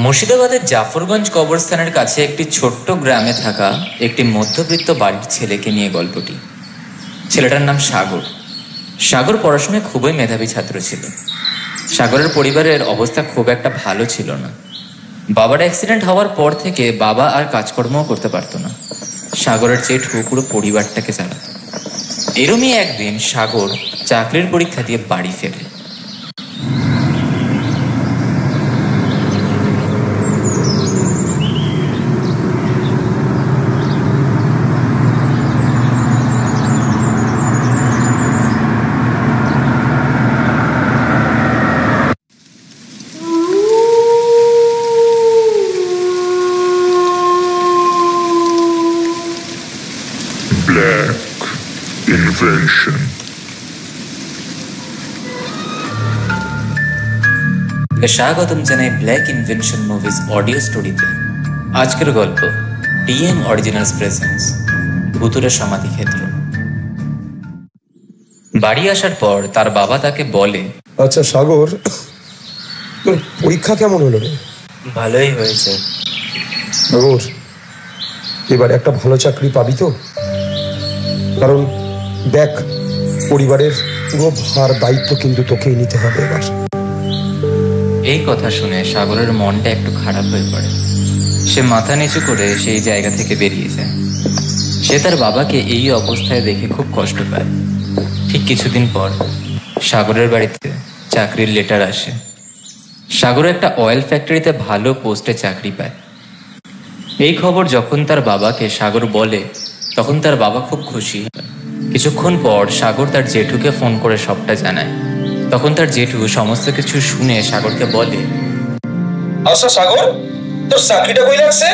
মুর্শিদাবাদের জাফরগঞ্জ কবরস্থানের কাছে একটি ছোট্ট গ্রামে থাকা একটি মধ্যবিত্ত বাড়ির ছেলেকে নিয়ে গল্পটি। ছেলেটার নাম সাগর। সাগর পড়াশোনায় খুবই মেধাবী ছাত্র ছিল। সাগরের পরিবারের অবস্থা খুব একটা ভালো ছিল না। বাবার অ্যাক্সিডেন্ট হওয়ার পর থেকে বাবা আর কাজকর্মও করতে পারতো না। সাগরের জেঠু পুরো পরিবারটাকে চালাতো। এরমই একদিন সাগর চাকরির পরীক্ষা দিয়ে বাড়ি ফেরে। Black Invention. স্বাগতম জানাই ব্ল্যাক ইনভেনশন মুভিজ অডিও স্টোরিতে। আজকের গল্প ডিএম অরিজিনালস প্রেজেন্স ভুতুরে সমাধি ক্ষেত্র। বাড়ি আসার পর তার বাবা তাকে বলে, আচ্ছা সাগর, তোর পরীক্ষা কেমন হলো রে? ভালোই হয়েছে। সাগর, এবার একটা ভালো চাকরি পাবি তো? কারণ দেখ, পরিবারের পুরো ভার দায়িত্ব কিন্তু তোকেই নিতে হবে এবার। এই কথা শুনে সাগরের মনটা একটু খারাপ হয়ে পড়ে। সে মাথা নিচু করে সেই জায়গা থেকে বেরিয়ে যায়। সে তার বাবাকে এই অবস্থায় দেখে খুব কষ্ট পায়। ঠিক কিছুদিন পর সাগরের বাড়িতে চাকরির লেটার আসে। সাগর একটা অয়েল ফ্যাক্টরিতে ভালো পোস্টে চাকরি পায়। এই খবর যখন তার বাবাকে সাগর বলে, তখন তার বাবা খুব খুশি হয়। কিছুক্ষণ পর সাগর তার জেঠুকে ফোন করে সবটা জানায়। তখন তার জেঠু সমস্ত কিছু শুনে সাগরকে বলে, আচ্ছা সাগর, তোর চাকরিটা কই লাগছে?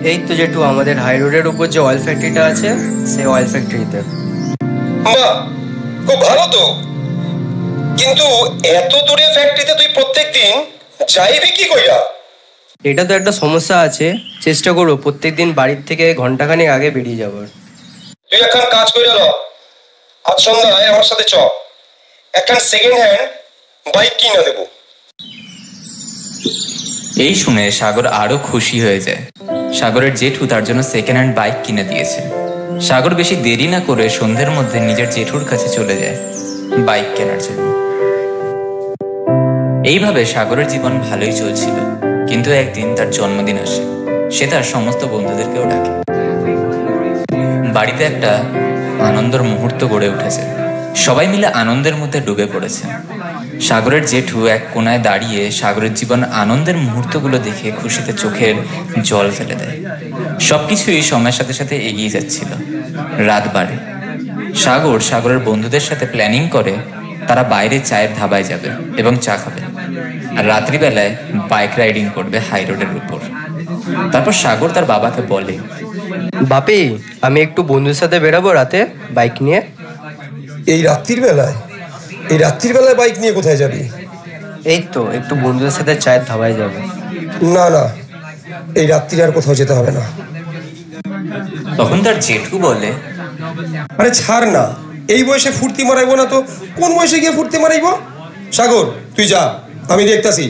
এই তো জেঠু, আমাদের হাই রোডের উপর যে অয়েল ফ্যাক্টরিটা আছে সেই অয়েল ফ্যাক্টরিতে। বাহ, খুব ভালো তো। কিন্তু এত দূরে ফ্যাক্টরিতে তুই প্রত্যেকদিন যাইবি কি কইরা? এটা তো একটা সমস্যা আছে, চেষ্টা করবো প্রত্যেকদিন বাড়ির থেকে ঘন্টাখানেক আগে বেরিয়ে যাবার। তুই একখান কাজ কইরা ল, আজ সন্ধ্যায় আমার সাথে চ, একখান সেকেন্ড হ্যান্ড বাইক কিনে দেবো। এই শুনে সাগর আরো খুশি হয়ে যায়। সাগরের জেঠু তার জন্য সেকেন্ড হ্যান্ড বাইক কিনে দিয়েছে। সাগর বেশি দেরি না করে সন্ধ্যের মধ্যে নিজের জেঠুর কাছে চলে যায় বাইক কেনার জন্য। এইভাবে সাগরের জীবন ভালোই চলছিল। কিন্তু একদিন তার জন্মদিন আসে। সে তার সমস্ত বন্ধুদেরকেও ডাকে। বাড়িতে একটা আনন্দের মুহূর্ত গড়ে উঠেছে। সবাই মিলে আনন্দের মধ্যে ডুবে পড়েছে। সাগরের জেঠু এক কোনায় দাঁড়িয়ে সাগরের জীবন আনন্দের মুহূর্তগুলো দেখে খুশিতে চোখের জল ফেলে দেয়। সবকিছুই সময়ের সাথে সাথে এগিয়ে যাচ্ছিল। রাত বাড়ে। সাগরের বন্ধুদের সাথে প্ল্যানিং করে তারা বাইরে চায়ের ধাবায় যাবে এবং চা খাবে, আর রাত্রিবেলায় বাইক রাইডিং করবে হাই রোডের উপর। তারপর সাগর তার বাবাকে বলে, বাপি, আমি একটু বন্ধুর সাথে বেরাবো রাতে বাইক নিয়ে। এই রাত্রির বেলায়? এই রাত্রির বেলায় বাইক নিয়ে কোথায় যাবি? এই তো একটু বন্ধুদের সাথে চায়ের ধাবায় যাবো। না না, এই রাত্রিরে আর কোথাও যেতে হবে না। তখন তার জেঠু বলে, আরে ছাড় না, এই বয়সে ফুর্তি মারাইবো না তো কোন বয়সে গিয়ে ফুর্তি মারাইবো? সাগর, তুই যা, আমি দেখতাছি,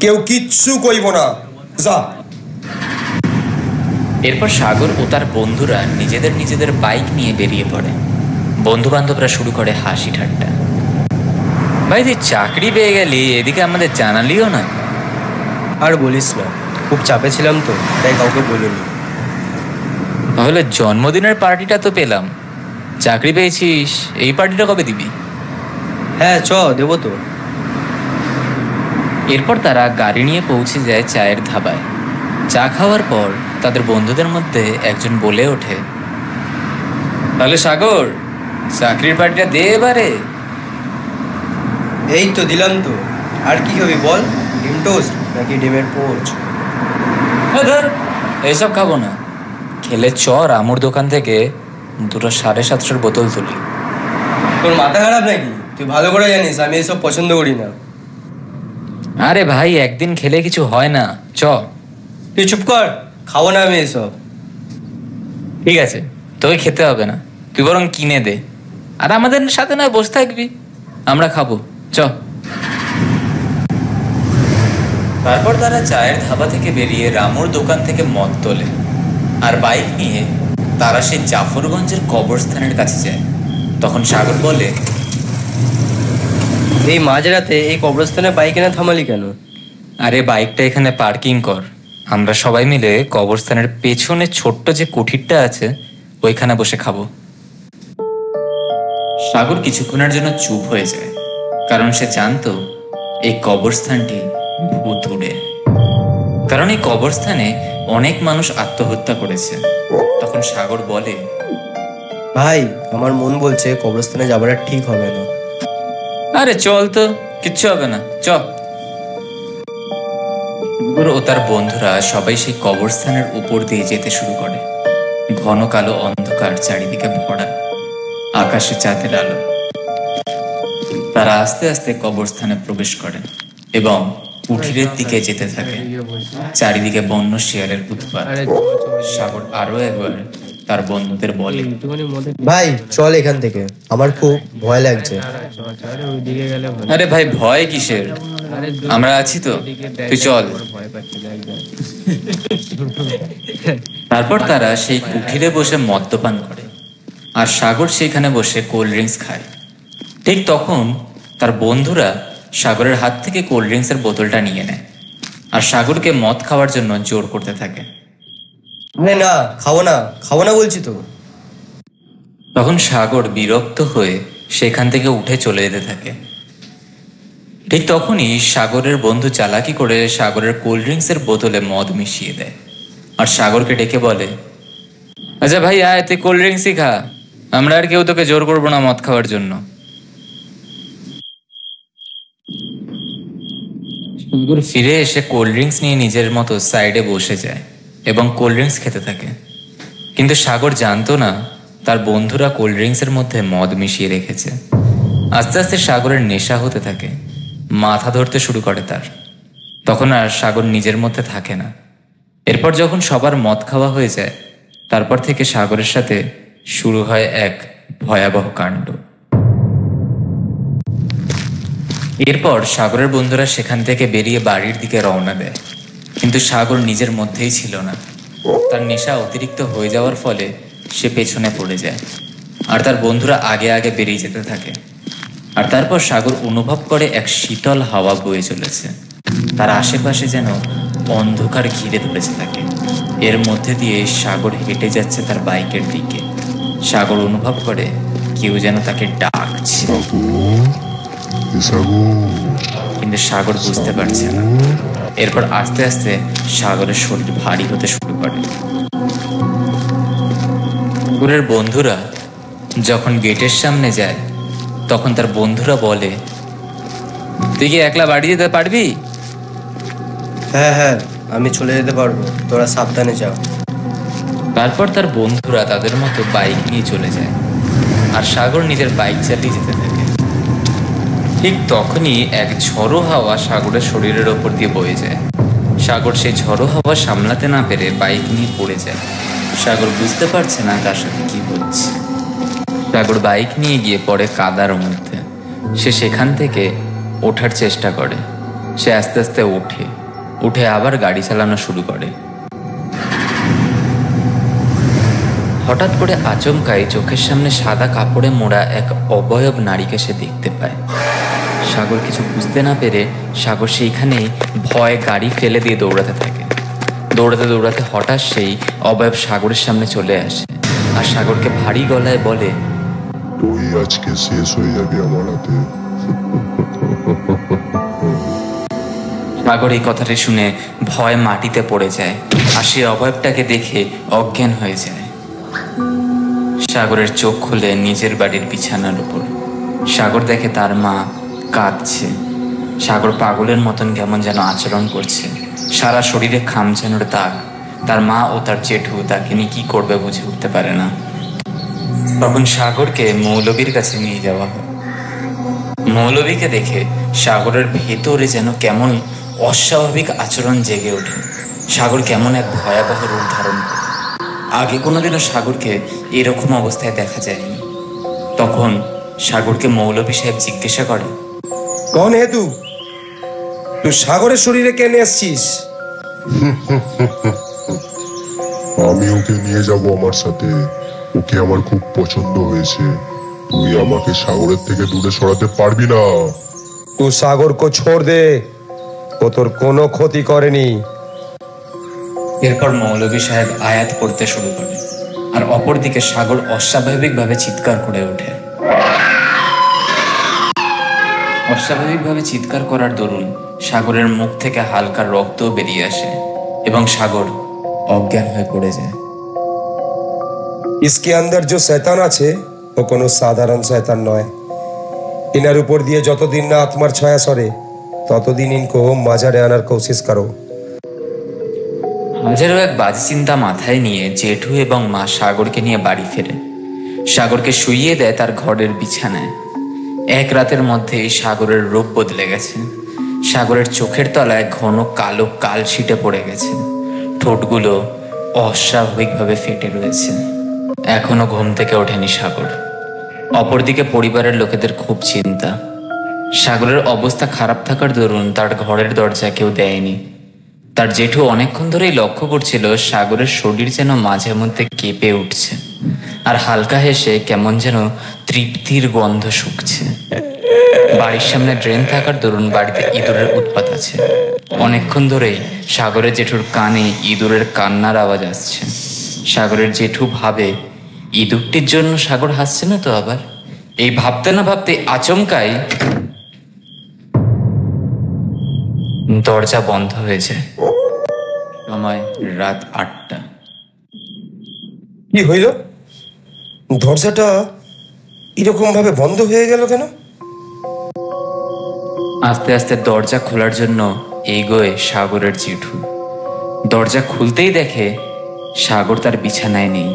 কেউ কিচ্ছু কইব না, যা। এরপর সাগর ও তার বন্ধুরা নিজেদের বাইক নিয়ে বেরিয়ে পড়ে। বন্ধু বান্ধবরা শুরু করে হাসি ঠাট্টা। ভাই, তুই চাকরি পেয়ে গেলি, এদিকে আমাদের জানালিও না। আর বলিস না, খুব চাপে ছিলাম তো, তাই কাউকে বলিনি। তাহলে জন্মদিনের পার্টিটা তো পেলাম, চাকরি পেয়েছিস, এই পার্টিটা কবে দিবি? হ্যাঁ চ, দেবো তো। এরপর তারা গাড়ি নিয়ে পৌঁছে যায় চায়ের ধাবায়। চা খাওয়ার পর তাদের বন্ধুদের মধ্যে একজন বলে ওঠে, তাহলে সাগর, চাকরির পার্টিটা দে এবারে। এই তো দিলাম তো, আর কি খাবি বল? ডিম টোস্ট নাকি ডিমের পোচ? ধর, এইসব খাবো না। খেলে চ রামুর দোকান থেকে দুটো 750 বোতল তুলি। তোর মাথা খারাপ নাকি? তুই ভালো করে জানিস আমি এসব পছন্দ করি না। আরে ভাই, একদিন খেলে কিছু হয় না, চ। তুই চুপ কর, খাবো না আমি এসব। ঠিক আছে, তোকে খেতে হবে না, তুই বরং কিনে দে, আর আমাদের সাথে না বসে থাকবি, আমরা খাবো, চ। তারপর তারা চায়ের ধাবা থেকে বেরিয়ে রামুর দোকান থেকে মদ তোলে আর বাইক নিয়ে তারা সেই জাফরগঞ্জের কবরস্থানের কাছে যায়। তখন সাগর বলে, এই মাঝরাতে এই কবরস্থানে বাইক এনে থামালি কেন? আরে বাইকটা এখানে পার্কিং কর, আমরা সবাই মিলে কবরস্থানের পেছনে ছোট্ট যে কুঠিরটা আছে ওইখানে বসে খাবো। সাগর কিছুক্ষণের জন্য চুপ হয়ে যায়, কারণ সে জানতো এই কবরস্থানটি ভুতুড়ে। কারণ এই কবরস্থানে অনেক মানুষ আত্মহত্যা করেছে। তখন সাগর বলে, ভাই আমার মন বলছে কবরস্থানে যাবার আর ঠিক হবে না। আরে চল তো, কিচ্ছু হবে না, চল। ও তার বন্ধুরা সবাই সেই কবরস্থানের উপর দিয়ে যেতে শুরু করে। ঘন কালো অন্ধকার চারিদিকে ভরা, আকাশে চাঁদের আলো। তারা আস্তে আস্তে কবরস্থানে প্রবেশ করে এবং কুঠিরের দিকে যেতে থাকে। চারিদিকে বন্য শিয়ালের উৎপাত। সাগর আরো একবার তার বন্ধুদের বলে, ভাই চল এখান থেকে, আমার খুব ভয় লাগছে। আরে ভাই ভয় কিসের, আমরা আছি তো, তুই চল। তারপর তারা সেই কুঠিরে বসে মদ্যপান করে আর সাগর সেখানে বসে কোল্ড ড্রিঙ্কস খায়। ঠিক তখন তার বন্ধুরা সাগরের হাত থেকে কোল্ড ড্রিঙ্কসের বোতলটা নিয়ে নেয় আর সাগরকে মদ খাওয়ার জন্য জোর করতে থাকে। না খাবো না বলছি তো। তখন সাগর বিরক্ত হয়ে সেখান থেকে উঠে চলে যেতে থাকে। ঠিক তখনই সাগরের বন্ধু চালাকি করে সাগরের কোল্ড ড্রিঙ্কসের বোতলে মদ মিশিয়ে দেয় আর সাগরকে ডেকে বলে, আচ্ছা ভাই আয়, তুই কোল্ড ড্রিঙ্কসই খা, আমরা আর কেউ তোকে জোর করবো না মদ খাওয়ার জন্য। সাগর ফিরে এসে কোল্ড ড্রিঙ্কস নিয়ে নিজের মতো সাইডে বসে যায় এবং কোল্ড ড্রিঙ্কস খেতে থাকে। কিন্তু সাগর জানতো না তার বন্ধুরা কোল্ড ড্রিঙ্কসের মধ্যে মদ মিশিয়ে রেখেছে। আস্তে আস্তে সাগরের নেশা হতে থাকে, মাথা ধরতে শুরু করে তার। তখন আর সাগর নিজের মধ্যে থাকে না। এরপর যখন সবার মদ খাওয়া হয়ে যায়, তারপর থেকে সাগরের সাথে শুরু হয় এক ভয়াবহ কাণ্ড। এরপর সাগরের বন্ধুরা সেখান থেকে বেরিয়ে বাড়ির দিকে রওনা দেয়, কিন্তু সাগর নিজের মধ্যেই ছিল না। তার নেশা অতিরিক্ত হয়ে যাওয়ার ফলে সে পেছনে পড়ে যায় আর তার বন্ধুরা আগে আগে বেরিয়ে যেতে থাকে। আর তারপর সাগর অনুভব করে এক শীতল হাওয়া বয়ে চলেছে। তার আশেপাশে যেন অন্ধকার ঘিরে ধরেছে তাকে। এর মধ্যে দিয়ে সাগর হেঁটে যাচ্ছে তার বাইকের দিকে। সাগর অনুভব করে কেউ যেন তাকে ডাকছে, কিন্তু সাগর বুঝতে পারছে না। এরপর আস্তে আস্তে সাগরের শরীর ভারী হতে শুরু করে। সাগরের বন্ধুরা যখন গেটের সামনে যায়, তখন তার বন্ধুরা বলে, তুই কি একলা বাড়ি যেতে পারবি? হ্যাঁ আমি চলে যেতে পারবো, তোরা সাবধানে যাও। তারপর তার বন্ধুরা তাদের মতো বাইক নিয়ে চলে যায় আর সাগর নিজের বাইক চালিয়ে যেতে থাকে। ঠিক তখনই এক ঝড়ো হাওয়া সাগরের শরীরের ওপর দিয়ে বয়ে যায়। সাগর সেই ঝড়ো হাওয়া সামলাতে না পেরে বাইক নিয়ে পড়ে যায়। সাগর বুঝতে পারছে না তার সাথে কি হচ্ছে। সাগর বাইক নিয়ে গিয়ে পড়ে কাদার মধ্যে। সে সেখান থেকে ওঠার চেষ্টা করে। সে আস্তে আস্তে উঠে আবার গাড়ি চালানো শুরু করে। হঠাৎ করে আচমকাই চোখের সামনে সাদা কাপড়ে মোড়া এক অবয়ব নারীকে সে দেখতে পায়। সাগর কিছু বুঝতে না পেরে সাগর সেইখানেই ভয়ে গাড়ি ফেলে দিয়ে দৌড়াতে থাকে। দৌড়াতে দৌড়াতে হঠাৎ সেই অবয়ব সাগরের সামনে চলে আসে আর সাগরকে ভারী গলায় বলে, তুই আজকে শেষ হয়ে যাবে আমার হাতে। সাগর এই কথাটা শুনে ভয় মাটিতে পড়ে যায় আর সেই অবয়বটাকে দেখে অজ্ঞান হয়ে যায়। সাগরের চোখ খুলে নিজের বাড়ির বিছানার উপর সাগর দেখে তার মা কাঁদছে। সাগর পাগলের মতন কেমন যেন আচরণ করছে, সারা শরীরে খামচানোর দাগ। তার মা ও তার জেঠু তাকে নিয়ে কি করবে বুঝে উঠতে পারে না। তখন সাগরকে মৌলবীর কাছে নিয়ে যাওয়া হয়। মৌলবীকে দেখে সাগরের ভেতরে যেন কেমন অস্বাভাবিক আচরণ জেগে ওঠে। সাগর কেমন এক ভয়াবহ রূপ ধারণ করে। আগে কোনোদিনও সাগরকে এরকম অবস্থায় দেখা যায়নি। তখন সাগরকে মৌলবী সাহেব জিজ্ঞাসা করে, कौन है तू? তুই সাগরের শরীরে কেন আসছিস? আমি ওকে নিয়ে যাব আমার সাথে। ওকে আমার খুব পছন্দ হয়েছে। তুই আমাকে সাগরের থেকে দূরে সরাতে পারবি না। তুই সাগরকে ছোড় দে, ও তোর কোনো ক্ষতি করেনি। এরপর মৌলভী সাহেব আয়াত পড়তে শুরু করে, আর অপরদিকে সাগর অস্বাভাবিকভাবে চিৎকার করে ওঠে। অস্বাভাবিকভাবে চিৎকার করার দরুন সাগরের মুখ থেকে হালকা রক্তও বেরিয়ে আসে এবং সাগর অজ্ঞান হয়ে পড়ে যায়। इसके अंदर जो शैतान আছে ও কোনো সাধারণ শয়তান নয়। ইনার উপর দিয়ে যতদিন না আত্মার ছায়া সরে ততদিন ইনকো মাজারে আনার কোশিশ করো। হাজারো এক বাজে চিন্তা মাথায় নিয়ে জেঠু এবং মা সাগরকে নিয়ে বাড়ি ফেরে। সাগরকে শুইয়ে দেয় তার ঘরের বিছানায়। এক রাতের মধ্যেই সাগরের রূপ বদলে গেছে। সাগরের চোখের তলায় ঘন কালো কাল ছিটে পড়ে গেছে। ঠোঁটগুলো অস্বাভাবিকভাবে ফেটে রয়েছে। এখনো ঘুম থেকে ওঠেনি সাগর। অপরদিকে পরিবারের লোকেদের খুব চিন্তা। সাগরের অবস্থা খারাপ থাকার দরুন তার ঘরের দরজা কেউ দেয়নি। তার জেঠু অনেকক্ষণ ধরেই লক্ষ্য করছিল সাগরের শরীর যেন মাঝে মধ্যে কেঁপে উঠছে, আর হালকা হেসে কেমন যেন তৃপ্তির গন্ধ শুকছে। বাড়ির সামনে ড্রেন থাকার দরুন বাড়িতে ইঁদুরের উৎপাত আছে। অনেকক্ষণ ধরেই সাগরের জেঠুর কানে ইঁদুরের কান্নার আওয়াজ আসছে। সাগরের জেঠু ভাবে, ইঁদুরটির জন্য সাগর হাসছে না তো আবার? এই ভাবতে না ভাবতে আচমকাই দরজা বন্ধ হয়ে যায়। সময় রাত ৮টা। কি হইল? দরজাটা এরকম ভাবে বন্ধ হয়ে গেল কেন? আস্তে আস্তে দরজা খোলার জন্য এগোয় সাগরের জেঠু। দরজা খুলতেই দেখে সাগর তার বিছানায় নেই।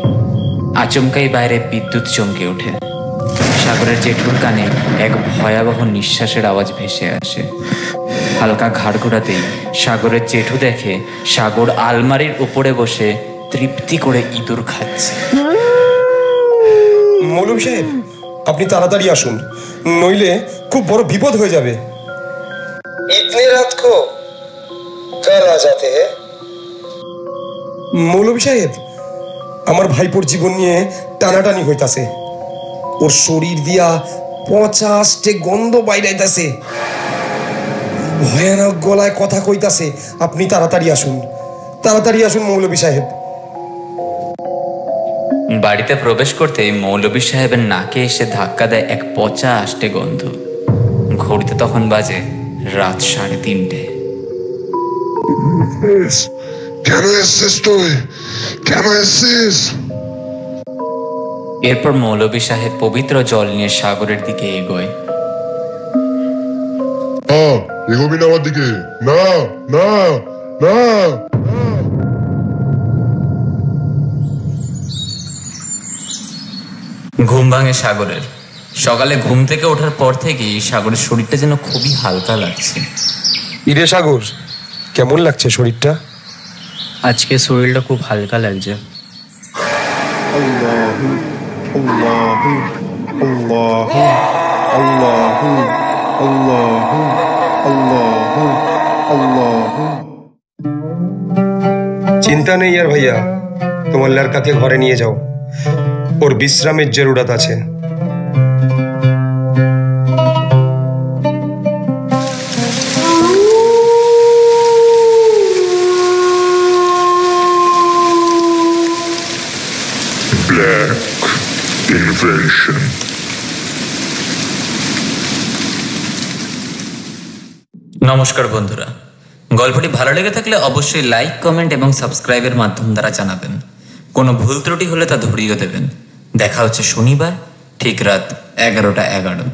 আচমকাই বাইরে বিদ্যুৎ চমকে ওঠে। সাগরের জেঠুর কানে এক ভয়াবহ নিঃশ্বাসের আওয়াজ ভেসে আসে। হালকা ঘাড় ঘোরাতেই সাগরের জেঠু দেখে সাগর আলমারির উপরে বসে তৃপ্তি করে ইঁদুর খাচ্ছে। মৌলভী সাহেব, আপনি তাড়াতাড়ি আসুন, নইলে খুব বড় বিপদ হয়ে যাবে। ইতনে রাত কো কার আ জাতে হ্যায়? মৌলভী সাহেব, আমার ভাইপোর জীবন নিয়ে টানাটানি হইতাছে। ওর শরীর দিয়া ৫০টে গন্ধ বাইরাইতাছে, ভয়ানক গলায় কথা কইতাছে। আপনি তাড়াতাড়ি আসুন, তাড়াতাড়ি আসুন মৌলভী সাহেব। বাড়িতে প্রবেশ করতেই মৌলভী সাহেবের নাকে এসে ধাক্কা দেয় এক পচা আষ্টে গন্ধ। ঘড়িতে তখন বাজে রাত ৩:৩০। কেন এসছিস তুই? কেন এসছিস? এরপর মৌলভী সাহেব পবিত্র জল নিয়ে সাগরের দিকে এগোয়। এগোবি না আমার দিকে। না না না। ঘুম ভাঙে সাগরের। সকালে ঘুম থেকে ওঠার পর থেকেই সাগরের শরীরটা যেন খুবই হালকা লাগছে। ইরে সাগর, কেমন লাগছে শরীরটা? আজকে শরীরটা খুব হালকা লাগছে। চিন্তা নেই আর ভাইয়া, তোমার লড়কাকে ঘরে নিয়ে যাও, ওর বিশ্রামের জরুরত আছে। Black invention. নমস্কার বন্ধুরা, গল্পটি ভালো লেগে থাকলে অবশ্যই লাইক, কমেন্ট এবং সাবস্ক্রাইবের মাধ্যম দ্বারা জানাবেন। কোনো ভুল ত্রুটি হলে তা ধরিয়ে দেবেন। দেখা হচ্ছে শনিবার ঠিক রাত 11:11।